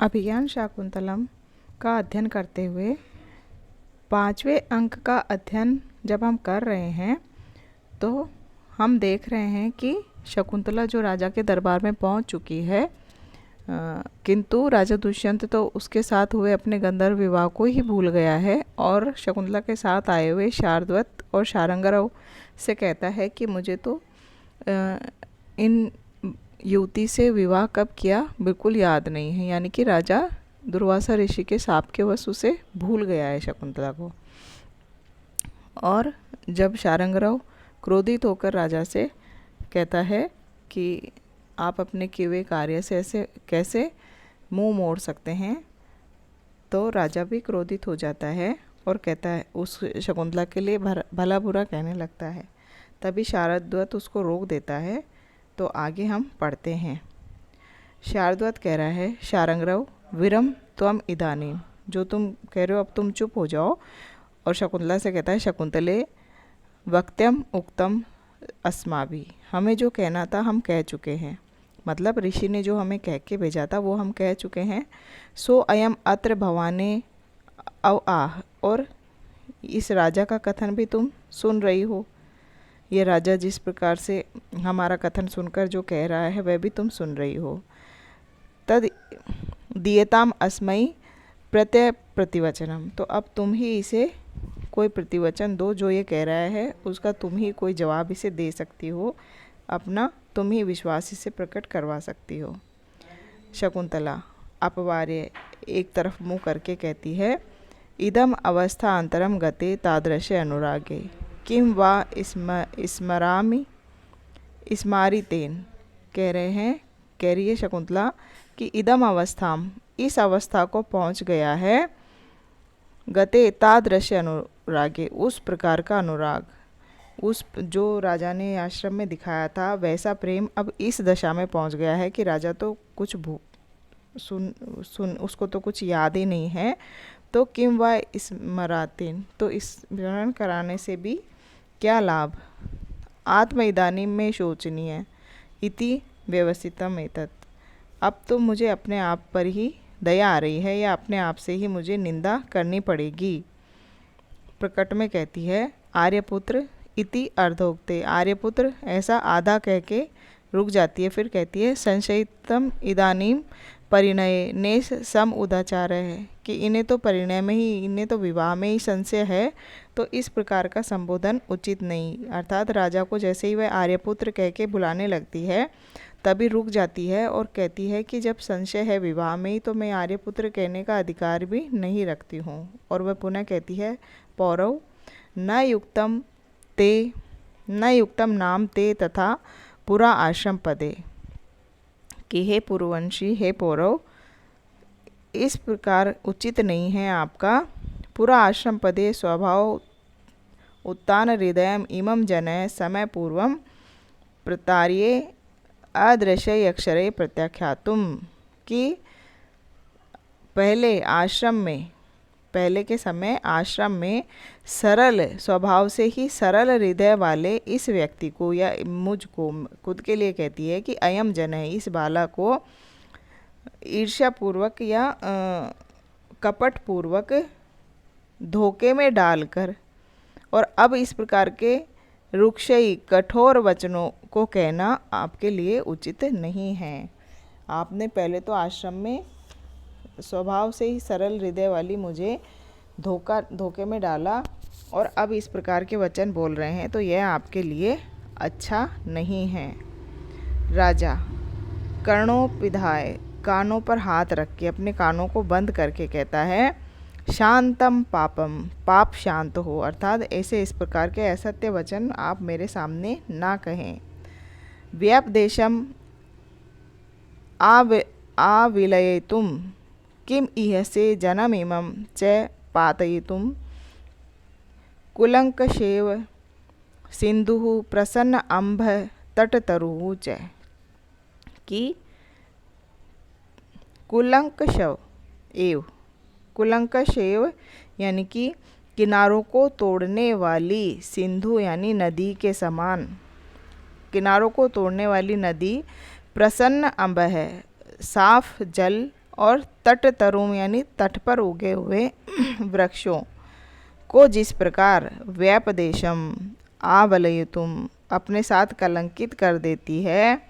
अभिज्ञान शाकुंतलम का अध्ययन करते हुए 5वें अंक का अध्ययन जब हम कर रहे हैं तो हम देख रहे हैं कि शकुंतला जो राजा के दरबार में पहुंच चुकी है, किंतु राजा दुष्यंत तो उसके साथ हुए अपने गंधर्व विवाह को ही भूल गया है और शकुंतला के साथ आए हुए शार्दूल और शारंगराव से कहता है कि मुझे तो इन युवती से विवाह कब किया बिल्कुल याद नहीं है। यानी कि राजा दुर्वासा ऋषि के शाप के वश उसे भूल गया है शकुंतला को। और जब शारंगराव क्रोधित होकर राजा से कहता है कि आप अपने किए हुए कार्य से ऐसे कैसे मुंह मोड़ सकते हैं, तो राजा भी क्रोधित हो जाता है और कहता है, उस शकुंतला के लिए भला बुरा कहने लगता है। तभी शारद्वत उसको रोक देता है। तो आगे हम पढ़ते हैं। शारद्वत कह रहा है, शारंगराव विरम त्वम इदानीम, जो तुम कह रहे हो अब तुम चुप हो जाओ। और शकुंतला से कहता है, शकुंतले वक्त्यम उक्तम अस्माभि, हमें जो कहना था हम कह चुके हैं। मतलब ऋषि ने जो हमें कह के भेजा था वो हम कह चुके हैं। सो अयम अत्र भवाने अव आह, और इस राजा का कथन भी तुम सुन रही हो। ये राजा जिस प्रकार से हमारा कथन सुनकर जो कह रहा है वह भी तुम सुन रही हो। तद दियताम अस्मयी प्रत्यय प्रतिवचनम, तो अब तुम ही इसे कोई प्रतिवचन दो, जो ये कह रहा है उसका तुम ही कोई जवाब इसे दे सकती हो, अपना तुम ही विश्वास इसे प्रकट करवा सकती हो। शकुंतला अपवार्य एक तरफ मुँह करके कहती है, इदम अवस्था अंतरम गते तादृशे अनुरागे किम वा स्मरामि स्मारितेन। कह रही है शकुंतला कि इदम अवस्थाम, इस अवस्था को पहुंच गया है, गते तादृश्य अनुरागे, उस प्रकार का अनुराग, उस जो राजा ने आश्रम में दिखाया था वैसा प्रेम अब इस दशा में पहुंच गया है कि राजा तो कुछ उसको तो कुछ याद ही नहीं है। तो किम वा स्मरातेन, तो स्मरण कराने से भी क्या लाभ। आत्म इदानीम में शोचनीय इति व्यवस्थितम एतत्, अब तो मुझे अपने आप पर ही दया आ रही है या अपने आप से ही मुझे निंदा करनी पड़ेगी। प्रकट में कहती है, आर्यपुत्र इति अर्धोक्ते, आर्यपुत्र ऐसा आधा कह के रुक जाती है। फिर कहती है, संशयितम इदानीम परिणय ने सम उदाचार है, कि इन्हें तो परिणय में ही, इन्हें तो विवाह में ही संशय है, तो इस प्रकार का संबोधन उचित नहीं। अर्थात राजा को जैसे ही वह आर्यपुत्र कह के बुलाने लगती है तभी रुक जाती है और कहती है कि जब संशय है विवाह में ही, तो मैं आर्यपुत्र कहने का अधिकार भी नहीं रखती हूँ। और वह पुनः कहती है, पौरव न युक्तम नाम ते तथा पुरा आश्रम पदे, कि हे पूर्ववंशी, हे पौरव, इस प्रकार उचित नहीं है आपका पुरा आश्रम पदे स्वभाव उत्तान हृदय इमं जनय समय पूर्वम प्रतार्ये अदृश्य अक्षरे प्रत्याख्यातुम, कि पहले के समय आश्रम में सरल स्वभाव से ही सरल हृदय वाले इस व्यक्ति को, या मुझको, खुद के लिए कहती है कि अयम जन है, इस बाला को ईर्ष्यापूर्वक या कपटपूर्वक धोखे में डालकर, और अब इस प्रकार के रुक्षयी कठोर वचनों को कहना आपके लिए उचित नहीं है। आपने पहले तो आश्रम में स्वभाव से ही सरल हृदय वाली मुझे धोखे में डाला, और अब इस प्रकार के वचन बोल रहे हैं, तो यह आपके लिए अच्छा नहीं है। राजा कर्णोपिधाय, कानों पर हाथ रख के अपने कानों को बंद करके कहता है, शांतम पापम, पाप शांत हो, अर्थात ऐसे इस प्रकार के असत्य वचन आप मेरे सामने ना कहें। व्यपदेशम आविलयितुम किम इहसे जनमिमं च पातयितुम कुलंकशेव सिंधुः प्रसन्न अंभ तटतरुः च, कि कुलंकशेव यानी कि किनारों को तोड़ने वाली, सिंधु यानी नदी के समान, किनारों को तोड़ने वाली नदी प्रसन्न अंब है, साफ जल और तट तरुम यानी तट पर उगे हुए वृक्षों को जिस प्रकार व्यपदेशम आवलयितुम अपने साथ कलंकित कर देती है,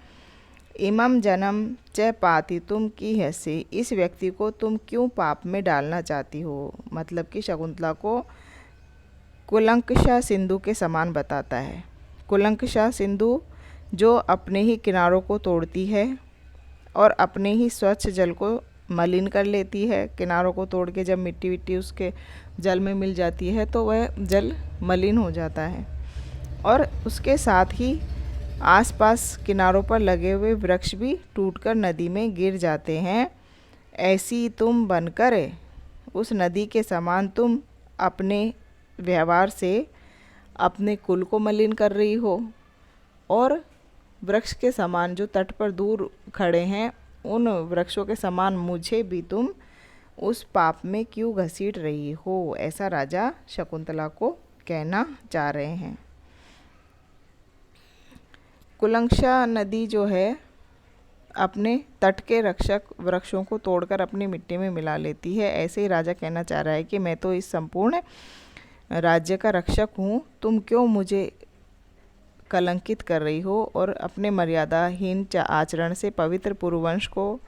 इमम जन्म च पातितुम की हैसे इस व्यक्ति को तुम क्यों पाप में डालना चाहती हो। मतलब कि शकुंतला को कुलंकषा सिंधु के समान बताता है। कुलंकषा सिंधु जो अपने ही किनारों को तोड़ती है और अपने ही स्वच्छ जल को मलिन कर लेती है। किनारों को तोड़ के जब मिट्टी विट्टी उसके जल में मिल जाती है तो वह जल मलिन हो जाता है, और उसके साथ ही आसपास किनारों पर लगे हुए वृक्ष भी टूटकर नदी में गिर जाते हैं। ऐसी तुम बनकर उस नदी के समान तुम अपने व्यवहार से अपने कुल को मलिन कर रही हो, और वृक्ष के समान जो तट पर दूर खड़े हैं उन वृक्षों के समान मुझे भी तुम उस पाप में क्यों घसीट रही हो। ऐसा राजा शकुंतला को कहना चाह रहे हैं। कुलंकषा नदी जो है अपने तट के रक्षक वृक्षों को तोड़कर अपनी मिट्टी में मिला लेती है। ऐसे ही राजा कहना चाह रहा है कि मैं तो इस संपूर्ण राज्य का रक्षक हूँ, तुम क्यों मुझे कलंकित कर रही हो और अपने मर्यादाहीन आचरण से पवित्र पुरुवंश को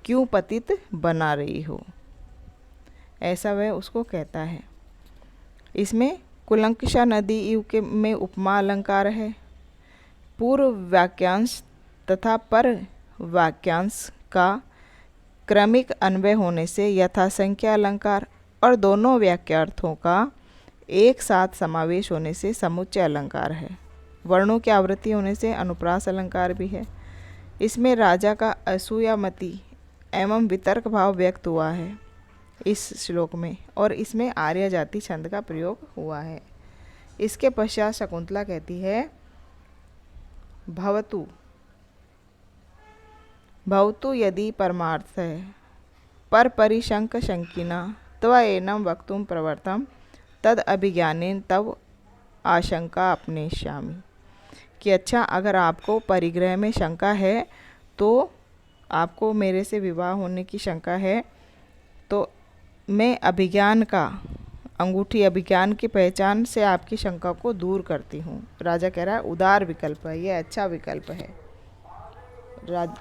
क्यों पतित बना रही हो। ऐसा वह उसको कहता है। इसमें कुलंकषा नदी के में उपमा अलंकार है। पूर्व वाक्यांश तथा पर वाक्यांश का क्रमिक अन्वय होने से यथासंख्या अलंकार और दोनों वाक्यार्थों का एक साथ समावेश होने से समुच्चय अलंकार है। वर्णों की आवृत्ति होने से अनुप्रास अलंकार भी है। इसमें राजा का असूयामति एवं वितर्क भाव व्यक्त हुआ है इस श्लोक में, और इसमें आर्य जाति छंद का प्रयोग हुआ है। इसके पश्चात शकुंतला कहती है, भवतु भवतु यदि परमार्थ है पर परिशंक शंकिना त्वएनं वक्तुं प्रवर्तम तद अभिज्ञानेन तव आशंका अपनेष्यामि। कि अच्छा, अगर आपको परिग्रह में शंका है, तो आपको मेरे से विवाह होने की शंका है, तो मैं अभिज्ञान का अंगूठी अभिज्ञान की पहचान से आपकी शंका को दूर करती हूँ। राजा कह रहा है उदार विकल्प है, ये अच्छा विकल्प है।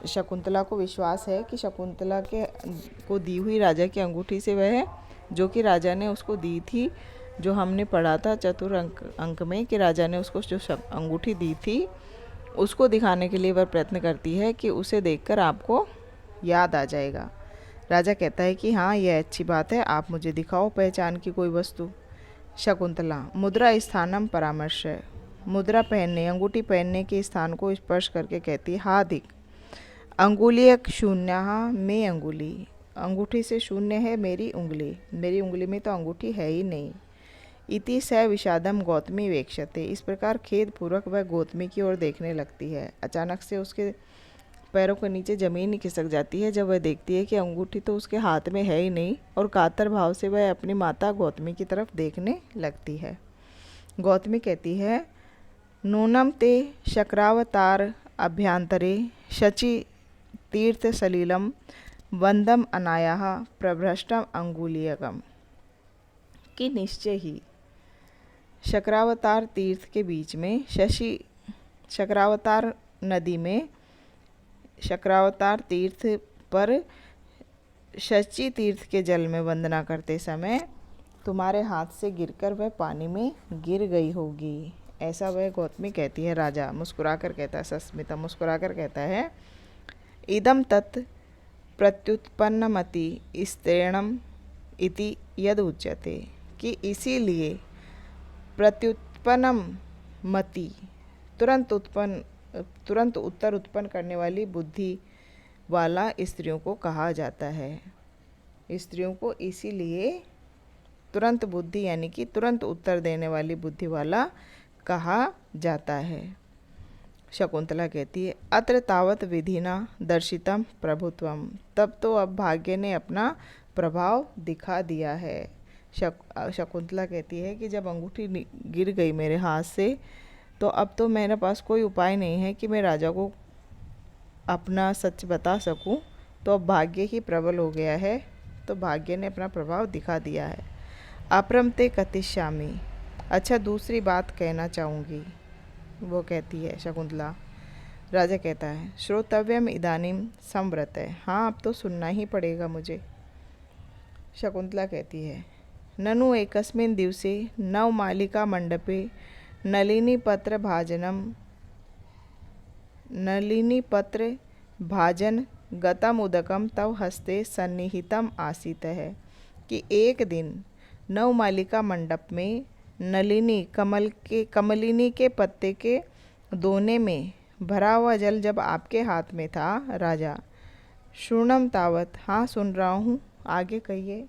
शकुंतला को विश्वास है कि शकुंतला के को दी हुई राजा की अंगूठी से वह जो कि राजा ने उसको दी थी, जो हमने पढ़ा था चतुर अंक में कि राजा ने उसको जो अंगूठी दी थी उसको दिखाने के लिए वह प्रयत्न करती है कि उसे देखकर आपको याद आ जाएगा। राजा कहता है कि हाँ, यह अच्छी बात है, आप मुझे दिखाओ पहचान की कोई वस्तु। शकुंतला मुद्रा स्थानम परामर्श है। मुद्रा पहनने अंगूठी पहनने के स्थान को स्पर्श करके कहती है, हा दिक अंगुली शून्य में अंगुली, अंगूठी से शून्य है मेरी उंगली, मेरी उंगली में तो अंगूठी है ही नहीं। इति स विषादम गौतमी वेक्षते, इस प्रकार खेद पूर्वक वह गौतमी की ओर देखने लगती है। अचानक से उसके पैरों के नीचे ज़मीन ही खिसक जाती है जब वह देखती है कि अंगूठी तो उसके हाथ में है ही नहीं, और कातर भाव से वह अपनी माता गौतमी की तरफ देखने लगती है। गौतमी कहती है, नूनम ते शक्रावतार अभ्यंतरे शचि तीर्थ सलीलम वंदम अनायाह प्रभ्रष्टम अंगुलीयकम। कि निश्चय ही शक्रावतार तीर्थ के बीच में शक्रावतार नदी में शक्रावतार तीर्थ पर शची तीर्थ के जल में वंदना करते समय तुम्हारे हाथ से गिरकर वह पानी में गिर गई होगी। ऐसा वह गौतमी कहती है। राजा मुस्कुराकर कहता है, सस्मिता मुस्कुराकर कहता है, इदम तत् प्रत्युत्पन्नमति स्त्रीणम इति यद उच्यते, कि इसीलिए प्रत्युत्पन्नम मति तुरंत उत्तर उत्पन्न करने वाली बुद्धि वाला स्त्रियों को कहा जाता है। स्त्रियों को इसीलिए तुरंत बुद्धि यानी कि तुरंत उत्तर देने वाली बुद्धि वाला कहा जाता है। शकुंतला कहती है, अत्र तावत विधिना दर्शितम प्रभुत्वम, तब तो अब भाग्य ने अपना प्रभाव दिखा दिया है। शकुंतला कहती है कि जब अंगूठी गिर गई मेरे हाथ से, तो अब तो मेरे पास कोई उपाय नहीं है कि मैं राजा को अपना सच बता सकूं तो अब भाग्य ही प्रबल हो गया है, तो भाग्य ने अपना प्रभाव दिखा दिया है। अपरमते कतिश्यामी, अच्छा दूसरी बात कहना चाहूँगी, वो कहती है शकुंतला। राजा कहता है श्रोतव्यम इदानीम संव्रत है, हाँ अब तो सुनना ही पड़ेगा मुझे। शकुंतला कहती है ननु एकस्मिन् दिवसे नवमालिका मंडपे नलिनी पत्र भाजन गतम उदकम तव हस्ते सन्निहितम आसीत है, कि एक दिन नवमालिका मंडप में नलिनी कमलिनी के पत्ते के दोने में भरा हुआ जल जब आपके हाथ में था राजा। शूणम तावत, हाँ सुन रहा हूँ, आगे कहिए।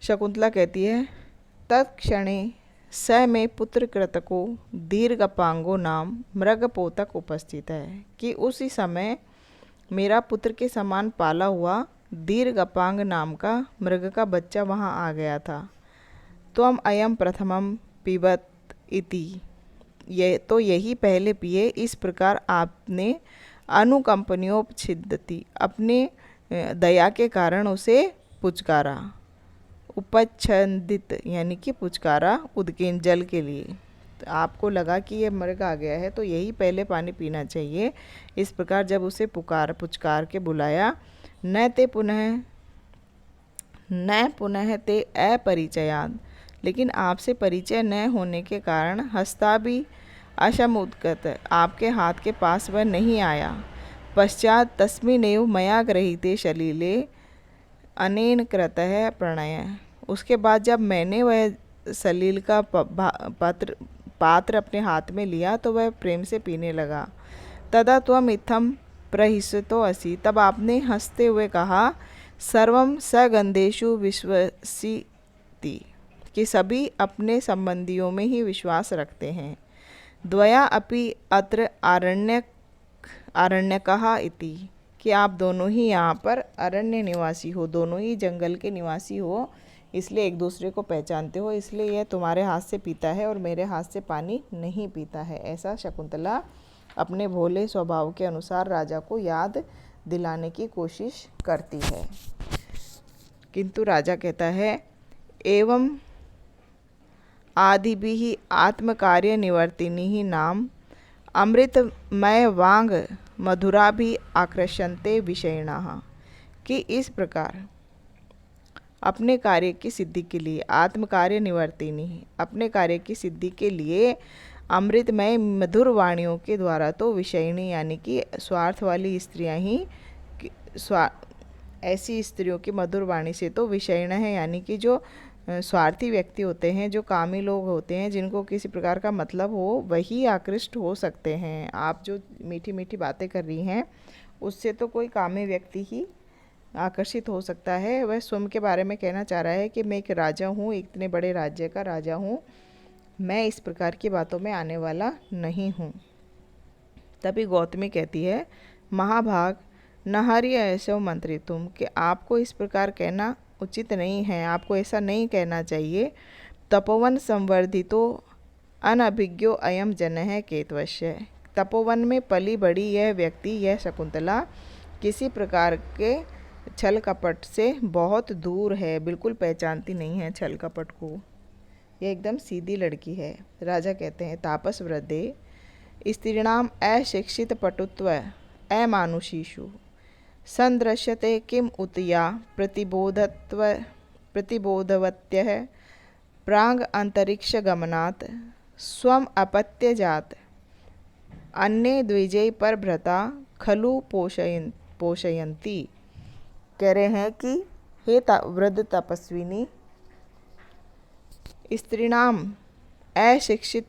शकुंतला कहती है तत्क्षणे स में पुत्र कृतको दीर्घपांगो नाम मृगपोतक उपस्थित है, कि उसी समय मेरा पुत्र के समान पाला हुआ दीर्घपांग नाम का मृग का बच्चा वहाँ आ गया था। त्वम अयम प्रथमम पिबत इति, ये तो यही पहले पिए, इस प्रकार आपने अनुकंपनियोपछिद्यति, अपने दया के कारण उसे पुचकारा। उपच्छंदित यानी कि पुचकारा उदकेन जल के लिए, तो आपको लगा कि ये मृग आ गया है तो यही पहले पानी पीना चाहिए, इस प्रकार जब उसे पुचकार के बुलाया। न पुनः ते अपरिचयाद, लेकिन आपसे परिचय न होने के कारण हस्ता भी अशमुदगत, आपके हाथ के पास वह नहीं आया। पश्चात तस्मिनेव मया गृहीते शलीले अनेन कृतः प्रणय, उसके बाद जब मैंने वह सलील का पात्र अपने हाथ में लिया तो वह प्रेम से पीने लगा। तदा त्वम इत्थम प्रहिसतो असि, तब आपने हंसते हुए कहा सर्वम सगंधेषु विश्वसीति, कि सभी अपने संबंधियों में ही विश्वास रखते हैं। द्वया अपि अत्र आरण्यकः इति, कि आप दोनों ही यहाँ पर अरण्य निवासी हो, दोनों ही जंगल के निवासी हो, इसलिए एक दूसरे को पहचानते हो, इसलिए यह तुम्हारे हाथ से पीता है और मेरे हाथ से पानी नहीं पीता है। ऐसा शकुंतला अपने भोले स्वभाव के अनुसार राजा को याद दिलाने की कोशिश करती है, किंतु राजा कहता है एवं आदिभिः आत्मकार्य निवर्तिनी नाम अमृतमय वांग मधुरा भी आकृष्यन्ते विषयिणाः, कि इस प्रकार अपने कार्य की सिद्धि के लिए, आत्म कार्य निवर्तिनी, अपने कार्य की सिद्धि के लिए अमृतमय मधुर वाणियों के द्वारा तो विषयिणी यानी कि स्वार्थ वाली स्त्रियां ही, ऐसी स्त्रियों की मधुर वाणी से तो विषयिण है, यानी कि जो स्वार्थी व्यक्ति होते हैं, जो कामी लोग होते हैं, जिनको किसी प्रकार का मतलब हो, वही आकृष्ट हो सकते हैं। आप जो मीठी मीठी बातें कर रही हैं उससे तो कोई कामी व्यक्ति ही आकर्षित हो सकता है। वह स्वयं के बारे में कहना चाह रहा है कि मैं एक राजा हूँ, इतने बड़े राज्य का राजा हूँ, मैं इस प्रकार की बातों में आने वाला नहीं हूँ। तभी गौतमी कहती है महाभाग नहरि ऐसो मंत्री तुम, कि आपको इस प्रकार कहना उचित नहीं है, आपको ऐसा नहीं कहना चाहिए। तपोवन संवर्धितो अनभिज्ञो अयम जन है केतवश्य, तपोवन में पली बड़ी यह व्यक्ति, यह शकुंतला किसी प्रकार के छल कपट से बहुत दूर है, बिल्कुल पहचानती नहीं है छल कपट को, यह एकदम सीधी लड़की है। राजा कहते हैं तापस वृद्धे स्त्रीणाम अशिक्षित पटुत्व अमानुषीषु संदृश्यते किम उतया प्रतिबोधवत्यः प्रांग अंतरिक्ष गमनात् स्वम अपत्यजात अन्य द्विजय पर भ्रता खलु पोषयन्ति। कह रहे हैं कि हे वृद्ध तपस्विनी, स्त्रीणाम अशिक्षित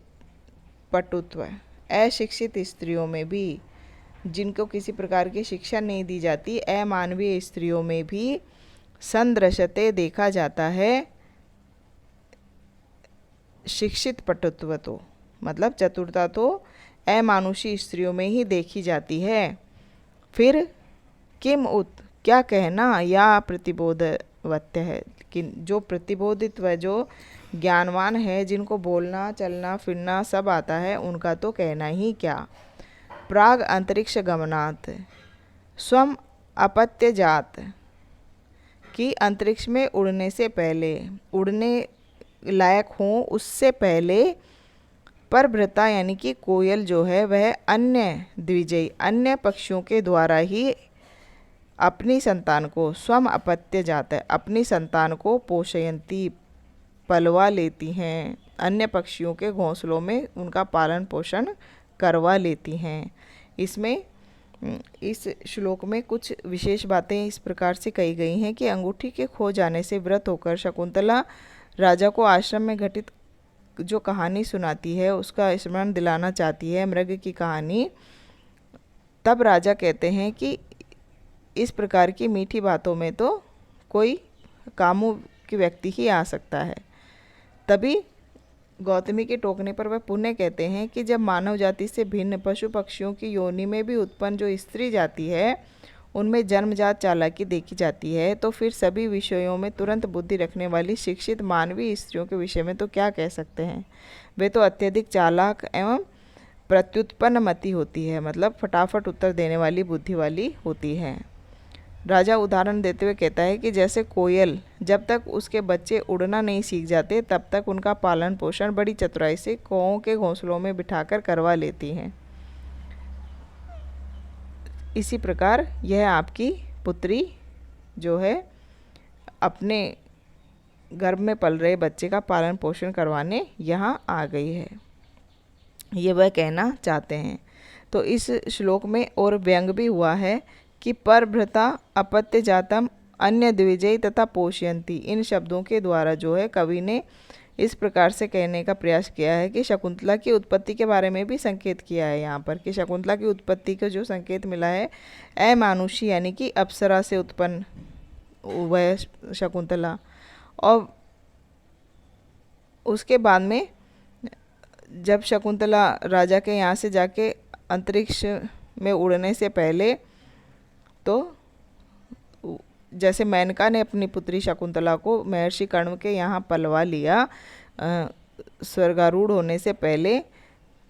पटुत्व, अशिक्षित स्त्रियों में भी, जिनको किसी प्रकार की शिक्षा नहीं दी जाती, अमानवीय स्त्रियों में भी संदृश्यते देखा जाता है शिक्षित पटुत्व, तो मतलब चतुरता तो अमानुषी स्त्रियों में ही देखी जाती है। फिर किम उत, क्या कहना, या प्रतिबोधवत्य है, कि जो प्रतिबोधित व जो ज्ञानवान है, जिनको बोलना चलना फिरना सब आता है, उनका तो कहना ही क्या। प्राग अंतरिक्ष गमनात्, स्वम अपत्य जात कि अंतरिक्ष में उड़ने से पहले, उड़ने लायक हों उससे पहले परभृता यानी कि कोयल जो है वह अन्य द्विजयी अन्य पक्षियों के द्वारा ही अपनी संतान को, स्वम अपत्य जात है, अपनी संतान को पोषयंती पलवा लेती हैं, अन्य पक्षियों के घोंसलों में उनका पालन पोषण करवा लेती हैं। इसमें इस श्लोक में कुछ विशेष बातें इस प्रकार से कही गई हैं कि अंगूठी के खो जाने से व्रत होकर शकुंतला राजा को आश्रम में घटित जो कहानी सुनाती है उसका स्मरण दिलाना चाहती है, मृग की कहानी। तब राजा कहते हैं कि इस प्रकार की मीठी बातों में तो कोई कामू की व्यक्ति ही आ सकता है। तभी गौतमी के टोकने पर वह पुण्य कहते हैं कि जब मानव जाति से भिन्न पशु पक्षियों की योनि में भी उत्पन्न जो स्त्री जाति है उनमें जन्मजात चालाकी देखी जाती है, तो फिर सभी विषयों में तुरंत बुद्धि रखने वाली शिक्षित मानवीय स्त्रियों के विषय में तो क्या कह सकते हैं। वे तो अत्यधिक चालाक एवं प्रत्युत्पन्न मति होती है, मतलब फटाफट उत्तर देने वाली बुद्धि वाली होती है। राजा उदाहरण देते हुए कहता है कि जैसे कोयल जब तक उसके बच्चे उड़ना नहीं सीख जाते तब तक उनका पालन पोषण बड़ी चतुराई से कौओं के घोंसलों में बिठाकर करवा लेती हैं, इसी प्रकार यह आपकी पुत्री जो है अपने गर्भ में पल रहे बच्चे का पालन पोषण करवाने यहाँ आ गई है, ये वह कहना चाहते हैं। तो इस श्लोक में और व्यंग भी हुआ है कि परभृता अपत्य जातम अन्य द्विजयी तथा पोषयंती, इन शब्दों के द्वारा जो है कवि ने इस प्रकार से कहने का प्रयास किया है कि शकुंतला की उत्पत्ति के बारे में भी संकेत किया है यहाँ पर, कि शकुंतला की उत्पत्ति का जो संकेत मिला है अमानुषी यानी कि अप्सरा से उत्पन्न वह शकुंतला। और उसके बाद में जब शकुंतला राजा के यहाँ से जाके अंतरिक्ष में उड़ने से पहले, तो जैसे मेनका ने अपनी पुत्री शकुंतला को महर्षि कर्ण के यहाँ पलवा लिया स्वर्गारूढ़ होने से पहले,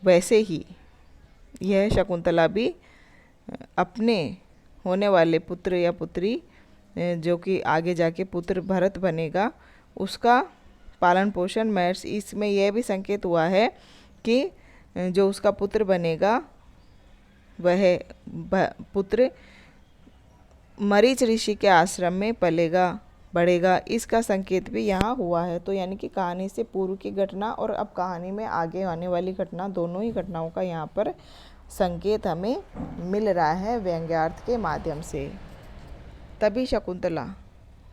वैसे ही यह शकुंतला भी अपने होने वाले पुत्र या पुत्री जो कि आगे जाके पुत्र भरत बनेगा उसका पालन पोषण महर्षि, इसमें यह भी संकेत हुआ है कि जो उसका पुत्र बनेगा वह पुत्र मरीच ऋषि के आश्रम में पलेगा बढ़ेगा, इसका संकेत भी यहाँ हुआ है। तो यानी कि कहानी से पूर्व की घटना और अब कहानी में आगे आने वाली घटना, दोनों ही घटनाओं का यहाँ पर संकेत हमें मिल रहा है व्यंग्यार्थ के माध्यम से। तभी शकुंतला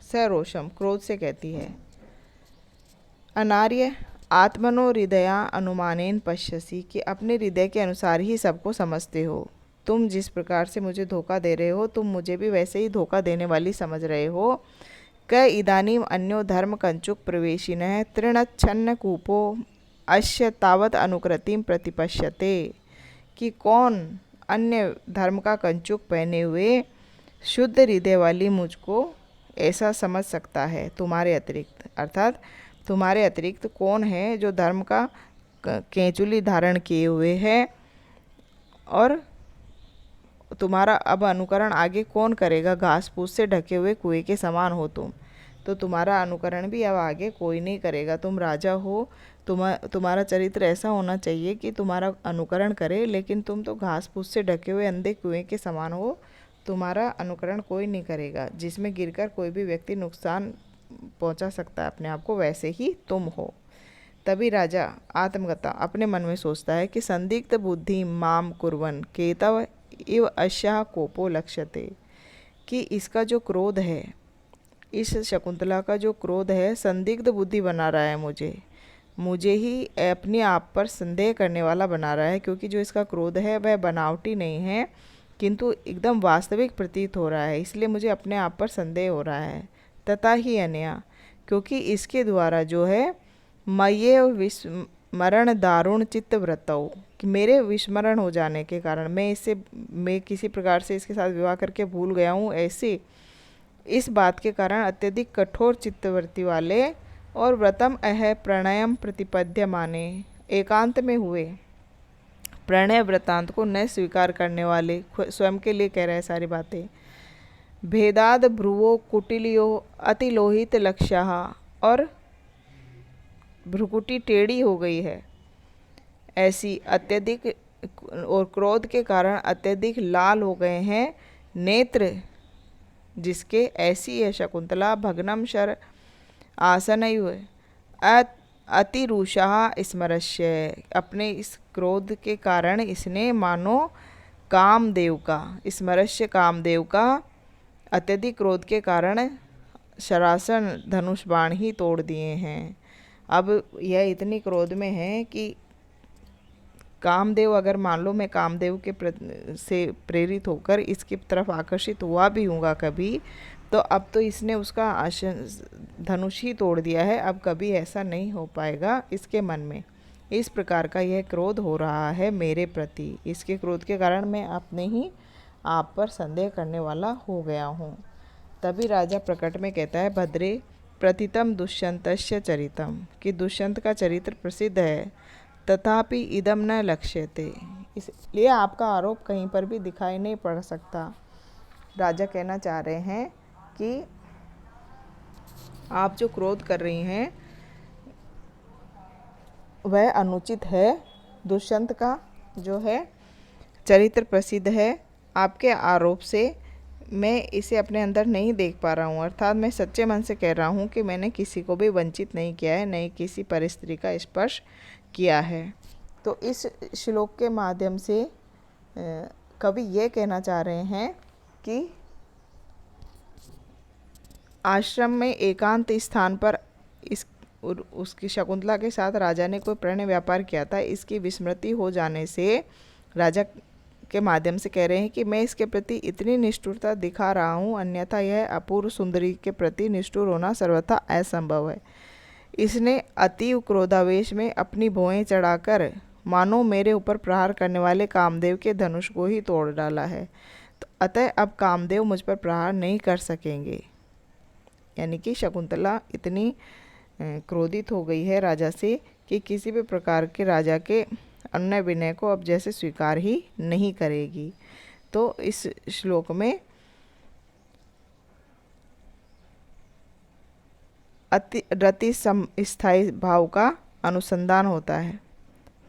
सरोषम क्रोध से कहती है, अनार्य आत्मनो हृदया अनुमानेन पश्यसी, कि अपने हृदय के अनुसार ही सबको समझते हो। तुम जिस प्रकार से मुझे धोखा दे रहे हो तुम मुझे भी वैसे ही धोखा देने वाली समझ रहे हो। क इदानीम अन्यो धर्म कंचुक प्रवेशिनः तृणच्छन्न कूपो अश्य तावत अनुकृतिम प्रतिपश्यते, कि कौन अन्य धर्म का कंचुक पहने हुए शुद्ध हृदय वाली मुझको ऐसा समझ सकता है तुम्हारे अतिरिक्त, अर्थात तुम्हारे अतिरिक्त कौन है जो धर्म का केंचुली धारण किए हुए है, और तुम्हारा अब अनुकरण आगे कौन करेगा। घास फूस से ढके हुए कुएं के समान हो तुम, तो तुम्हारा अनुकरण भी अब आगे कोई नहीं करेगा। तुम राजा हो, तुम्हारा चरित्र ऐसा होना चाहिए कि तुम्हारा अनुकरण करे, लेकिन तुम तो घास फूस से ढके हुए अंधे कुएं के समान हो, तुम्हारा अनुकरण कोई नहीं करेगा, जिसमें गिरकर कोई भी व्यक्ति नुकसान पहुंचा सकता है अपने आप को, वैसे ही तुम हो। तभी राजा आत्मगता अपने मन में सोचता है कि संदिग्ध बुद्धि माम कुर्वन केतव इव अश्या कोपो लक्ष्यते, कि इसका जो क्रोध है, इस शकुंतला का जो क्रोध है संदिग्ध बुद्धि बना रहा है, मुझे ही अपने आप पर संदेह करने वाला बना रहा है, क्योंकि जो इसका क्रोध है वह बनावटी नहीं है किंतु एकदम वास्तविक प्रतीत हो रहा है, इसलिए मुझे अपने आप पर संदेह हो रहा है। तथा ही अन्या, क्योंकि इसके द्वारा जो है मये विस्मरण दारुण चित्त व्रतौ, कि मेरे विस्मरण हो जाने के कारण मैं किसी प्रकार से इसके साथ विवाह करके भूल गया हूँ, ऐसे इस बात के कारण अत्यधिक कठोर चित्तवृत्ति वाले और व्रतम अह प्रणयम प्रतिपद्य माने, एकांत में हुए प्रणय वृत्तांत को न स्वीकार करने वाले, स्वयं के लिए कह रहे हैं सारी बातें। भेदाद भ्रुवो कुटिलियो अतिलोहित लक्ष्यः, और भ्रुकुटी टेढ़ी हो गई है ऐसी, अत्यधिक और क्रोध के कारण अत्यधिक लाल हो गए हैं नेत्र जिसके, ऐसी है शकुंतला। भग्नम शर आसनैव अतिरुषः स्मरस्य, अपने इस क्रोध के कारण इसने मानो कामदेव का, स्मरस्य कामदेव का, अत्यधिक क्रोध के कारण शरासन धनुष बाण ही तोड़ दिए हैं। अब यह इतनी क्रोध में है कि कामदेव, अगर मान लो मैं कामदेव के से प्रेरित होकर इसकी तरफ आकर्षित हुआ भी हूँगा कभी, तो अब तो इसने उसका धनुष ही तोड़ दिया है, अब कभी ऐसा नहीं हो पाएगा इसके मन में। इस प्रकार का यह क्रोध हो रहा है मेरे प्रति, इसके क्रोध के कारण मैं अपने ही आप पर संदेह करने वाला हो गया हूँ। तभी राजा प्रकट में कहता है, भद्रे प्रतितम दुष्यंतस्य चरितम, कि दुष्यंत का चरित्र प्रसिद्ध है, तथापि इदम न लक्ष्यते, इसलिए आपका आरोप कहीं पर भी दिखाई नहीं पड़ सकता। राजा कहना चाह रहे हैं कि आप जो क्रोध कर रही हैं वह अनुचित है। दुष्यंत का जो है चरित्र प्रसिद्ध है, आपके आरोप से मैं इसे अपने अंदर नहीं देख पा रहा हूँ, अर्थात मैं सच्चे मन से कह रहा हूँ कि मैंने किसी को भी वंचित नहीं किया है, नहीं किसी परिस्त्री का स्पर्श किया है। तो इस श्लोक के माध्यम से कवि ये कहना चाह रहे हैं कि आश्रम में एकांत स्थान पर उसकी शकुंतला के साथ राजा ने कोई प्रणय व्यापार किया था, इसकी विस्मृति हो जाने से राजा के माध्यम से कह रहे हैं कि मैं इसके प्रति इतनी निष्ठुरता दिखा रहा हूँ, अन्यथा यह अपूर्व सुंदरी के प्रति निष्ठुर होना सर्वथा असंभव है। इसने अति क्रोधावेश में अपनी भौहें चढ़ाकर मानो मेरे ऊपर प्रहार करने वाले कामदेव के धनुष को ही तोड़ डाला है, तो अतः अब कामदेव मुझ पर प्रहार नहीं कर सकेंगे। यानी कि शकुंतला इतनी क्रोधित हो गई है राजा से कि किसी भी प्रकार के राजा के अन्य विनय को अब जैसे स्वीकार ही नहीं करेगी। तो इस श्लोक में रति स्थायी भाव का अनुसंधान होता है।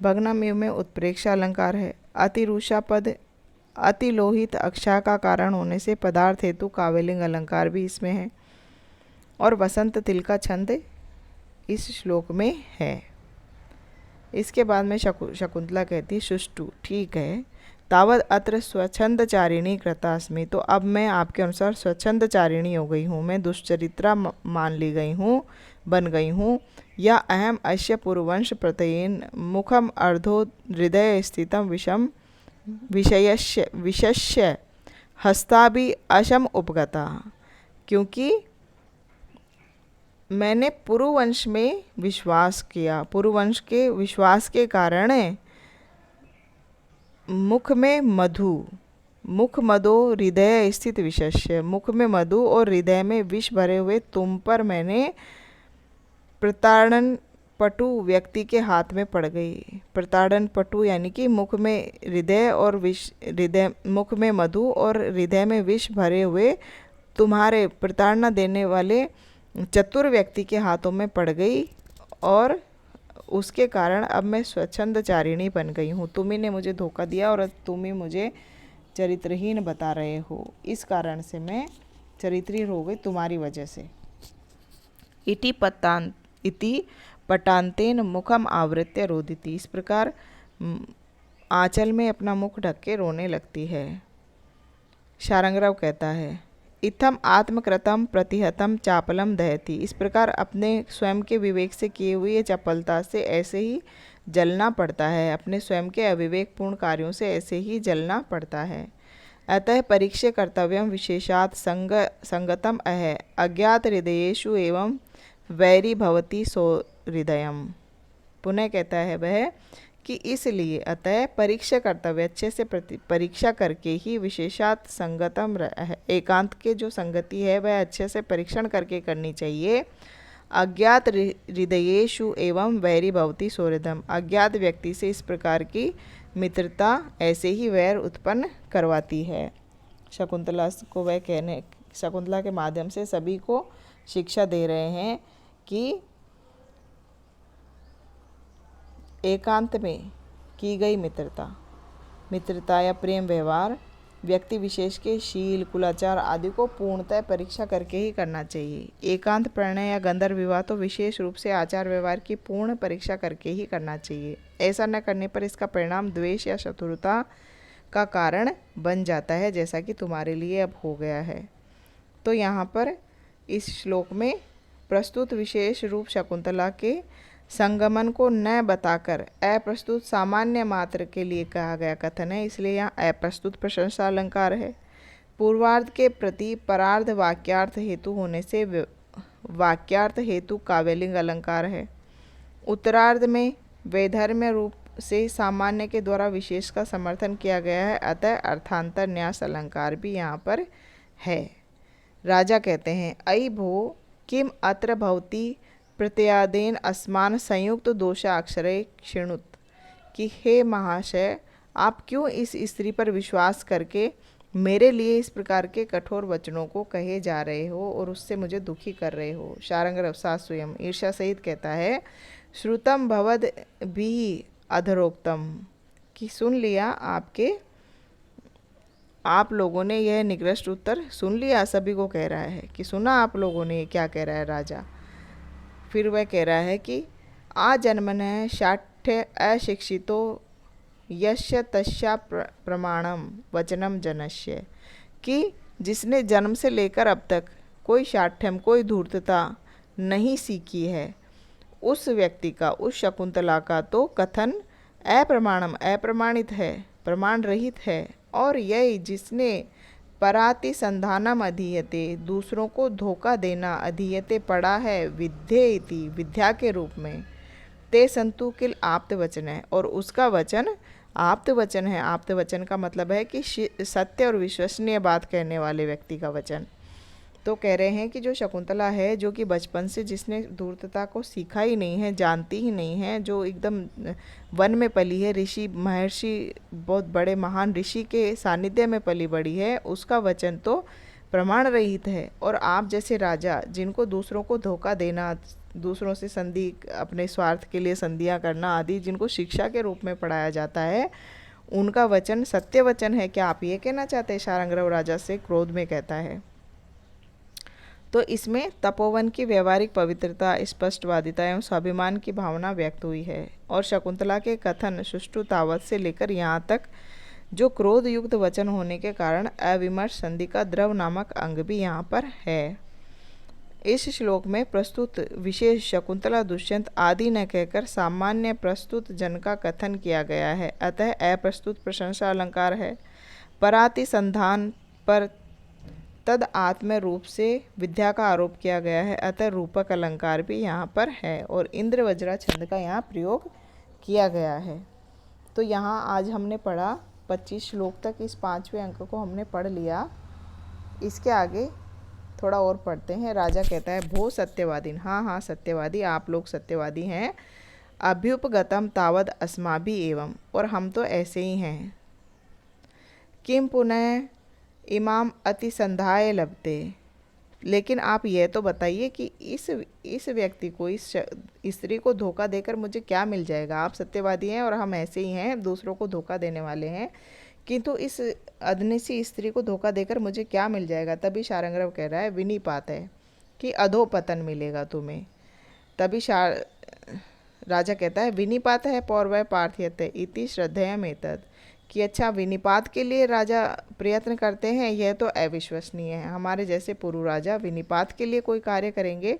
भग्नमेव में उत्प्रेक्षा अलंकार है। अतिरुषा पद अतिलोहित अक्षा का कारण होने से पदार्थ हेतु काव्यलिंग अलंकार भी इसमें है, और वसंत तिल का छंद इस श्लोक में है। इसके बाद में शकुंतला कहती, सुष्टु, ठीक है, तावद अत्र स्वच्छंदचारिणी कृतास्मि, तो अब मैं आपके अनुसार स्वच्छंदचारिणी हो गई हूँ, मैं दुष्चरित्रा मान ली गई हूँ, बन गई हूँ। या अहम अश्य पूर्ववंश प्रत्ययेन मुखम अर्धो हृदय स्थितम विषम विशस्य हस्ताभि अशम उपगता, क्योंकि मैंने पुरुवंश में विश्वास किया, पुरुवंश के विश्वास के कारण मुख में मधु, मुख मदो हृदय स्थित विशस्य, मुख में मधु और हृदय में विष भरे हुए तुम पर मैंने प्रताड़न पटु व्यक्ति के हाथ में पड़ गई। प्रताड़न पटु यानी कि मुख में हृदय और विष, हृदय मुख में मधु और हृदय में विष भरे हुए तुम्हारे प्रताड़ना देने वाले चतुर व्यक्ति के हाथों में पड़ गई, और उसके कारण अब मैं स्वच्छंदचारिणी बन गई हूँ। तुम ही ने मुझे धोखा दिया और तुम ही मुझे चरित्रहीन बता रहे हो, इस कारण से मैं चरित्रहीन हो गई तुम्हारी वजह से। इति पटान्तेन मुखम आवृत्य रोदिति, इस प्रकार आंचल में अपना मुख ढक के रोने लगती है। शारंगराव कहता है, इत्थम आत्मकृतम प्रतिहतम चापलम दहती, इस प्रकार अपने स्वयं के विवेक से किए हुए चपलता से ऐसे ही जलना पड़ता है, अपने स्वयं के अविवेकपूर्ण कार्यों से ऐसे ही जलना पड़ता है। अतः परीक्ष्य कर्तव्यम विशेषात संगतम अज्ञात हृदयेषु एवं वैरी भवती सो हृदयम। पुनः कहता है वह कि इसलिए अतः परीक्षा कर्तव्य, अच्छे से परीक्षा करके ही विशेषात संगतम एकांत के जो संगति है वह अच्छे से परीक्षण करके करनी चाहिए। अज्ञात हृदयेषु एवं वैरी भवती सोहृदम, अज्ञात व्यक्ति से इस प्रकार की मित्रता ऐसे ही वैर उत्पन्न करवाती है। शकुंतला के माध्यम से सभी को शिक्षा दे रहे हैं कि एकांत में की गई मित्रता या प्रेम व्यवहार व्यक्ति विशेष के शील, कुलाचार आदि को पूर्णतः परीक्षा करके ही करना चाहिए। एकांत प्रणय या गंधर्व विवाह तो विशेष रूप से आचार व्यवहार की पूर्ण परीक्षा करके ही करना चाहिए। ऐसा न करने पर इसका परिणाम द्वेष या शत्रुता का कारण बन जाता है, जैसा कि तुम्हारे लिए अब हो गया है। तो यहाँ पर इस श्लोक में प्रस्तुत विशेष रूप शकुंतला के संगमन को न बताकर अप्रस्तुत सामान्य मात्र के लिए कहा गया कथन है, इसलिए यहाँ अप्रस्तुत प्रशंसा अलंकार है। पूर्वार्ध के प्रति परार्ध वाक्यार्थ हेतु होने से वाक्यार्थ हेतु काव्यलिंग अलंकार है। उत्तरार्ध में वैधर्म्य रूप से सामान्य के द्वारा विशेष का समर्थन किया गया है, अतः अर्थांतर न्यास अलंकार भी यहाँ पर है। राजा कहते हैं, अयि भो किम अत्र भवती प्रत्यादेन अस्मान संयुक्त दोषाक्षरे क्षिणुत, कि हे महाशय, आप क्यों इस स्त्री पर विश्वास करके मेरे लिए इस प्रकार के कठोर वचनों को कहे जा रहे हो और उससे मुझे दुखी कर रहे हो। शार्ंग रवसा स्वयं ईर्ष्या सहित कहता है, श्रुतम भवद भी अधरोक्तम, कि सुन लिया आप लोगों ने यह निकृष्ट उत्तर सुन लिया। सभी को कह रहा है कि सुना आप लोगों ने क्या कह रहा है राजा। फिर वह कह रहा है कि आजन्मनः शाठ्य अशिक्षितो यस्य तस्या प्रमाणम वचनम जनस्य, कि जिसने जन्म से लेकर अब तक कोई शाठ्यम, कोई धूर्तता नहीं सीखी है, उस व्यक्ति का, उस शकुंतला का तो कथन अप्रमाणम, अप्रमाणित है, प्रमाण रहित है। और यह जिसने पराति संधानम अधीयते, दूसरों को धोखा देना, अधीयते पढ़ा है, विद्येति विद्या के रूप में, ते संतु किल आप्त वचन है, और उसका वचन आप्त वचन है। आप्त वचन का मतलब है कि सत्य और विश्वसनीय बात कहने वाले व्यक्ति का वचन। तो कह रहे हैं कि जो शकुंतला है, जो कि बचपन से जिसने धूर्तता को सीखा ही नहीं है, जानती ही नहीं है, जो एकदम वन में पली है, ऋषि महर्षि, बहुत बड़े महान ऋषि के सानिध्य में पली बड़ी है, उसका वचन तो प्रमाण रहित है। और आप जैसे राजा, जिनको दूसरों को धोखा देना, दूसरों से संधि, अपने स्वार्थ के लिए संधियाँ करना आदि जिनको शिक्षा के रूप में पढ़ाया जाता है, उनका वचन सत्य वचन है। क्या आप ये कहना चाहते हैं? शार्ंगरव राजा से क्रोध में कहता है। तो इसमें तपोवन की व्यवहारिक पवित्रता, स्पष्टवादिता एवं स्वाभिमान की भावना व्यक्त हुई है। और शकुंतला के कथन सुष्ठु तावत से लेकर यहाँ तक जो क्रोध युक्त वचन होने के कारण अविमर्श संधि का द्रव नामक अंग भी यहाँ पर है। इस श्लोक में प्रस्तुत विशेष शकुंतला, दुष्यंत आदि न कहकर सामान्य प्रस्तुत जन का कथन किया गया है, अतः अप्रस्तुत प्रशंसा अलंकार है। पराति संधान पर तद आत्म रूप से विद्या का आरोप किया गया है, अतः रूपक अलंकार भी यहाँ पर है। और इंद्र वज्रा छंद का यहाँ प्रयोग किया गया है। तो यहाँ आज हमने पढ़ा 25 श्लोक तक, इस 5वें अंक को हमने पढ़ लिया। इसके आगे थोड़ा और पढ़ते हैं। राजा कहता है, भो सत्यवादीन, हाँ हाँ सत्यवादी, आप लोग सत्यवादी हैं। अभ्युपगतम तावद अस्माभि एवं, और हम तो ऐसे ही हैं। किम पुनः इमाम अति संधाय लभते, लेकिन आप यह तो बताइए कि इस व्यक्ति को, इस स्त्री को धोखा देकर मुझे क्या मिल जाएगा। आप सत्यवादी हैं और हम ऐसे ही हैं, दूसरों को धोखा देने वाले हैं, किंतु इस अदनी सी स्त्री को धोखा देकर मुझे क्या मिल जाएगा। तभी शार्ंगरव कह रहा है, विनिपात है कि अधोपतन मिलेगा तुम्हें। तभी राजा कहता है, विनिपात है पौर्वय पार्थ्यते इति श्रद्धेयम एतद, कि अच्छा विनिपात के लिए राजा प्रयत्न करते हैं, यह तो अविश्वसनीय है। हमारे जैसे पूर्व राजा विनिपात के लिए कोई कार्य करेंगे,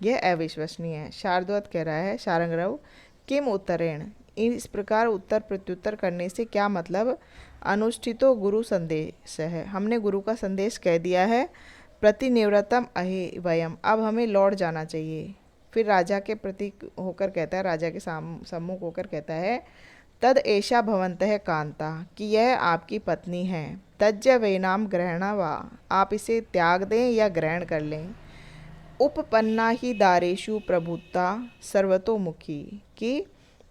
यह अविश्वसनीय है। शार्दूल कह रहा है शार्ंगरव, किम उत्तरेण, इस प्रकार उत्तर प्रत्युत्तर करने से क्या मतलब। अनुष्ठितो गुरु संदेश है, हमने गुरु का संदेश कह दिया है। प्रतिनिवृत्तम अहे वयम, अब हमें लौट जाना चाहिए। फिर राजा के प्रति होकर कहता है, राजा के सम्मुख होकर कहता है, तद एषा भवन्तः कांता, कि यह आपकी पत्नी है। तज्य वेनाम ग्रहणा वा, आप इसे त्याग दें या ग्रहण कर लें। उपपन्ना ही दारेषु प्रभुता सर्वतोमुखी, कि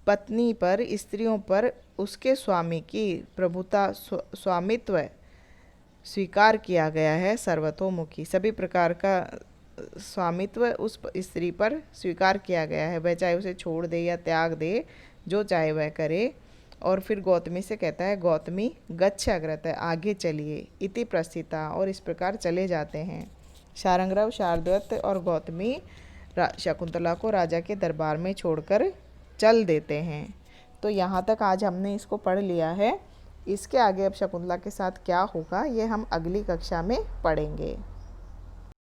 पत्नी पर, स्त्रियों पर उसके स्वामी की प्रभुता स्वामित्व स्वीकार किया गया है सर्वतोमुखी। सभी प्रकार का स्वामित्व उस स्त्री पर स्वीकार किया गया है, वह चाहे उसे छोड़ दे या त्याग दे, जो चाहे वह करे। और फिर गौतमी से कहता है, गौतमी गच्छ अग्रतः, आगे चलिए, इति प्रस्थिता, और इस प्रकार चले जाते हैं। शार्ंगरव, शार्दूल और गौतमी शकुंतला को राजा के दरबार में छोड़कर चल देते हैं। तो यहाँ तक आज हमने इसको पढ़ लिया है। इसके आगे अब शकुंतला के साथ क्या होगा ये हम अगली कक्षा में पढ़ेंगे।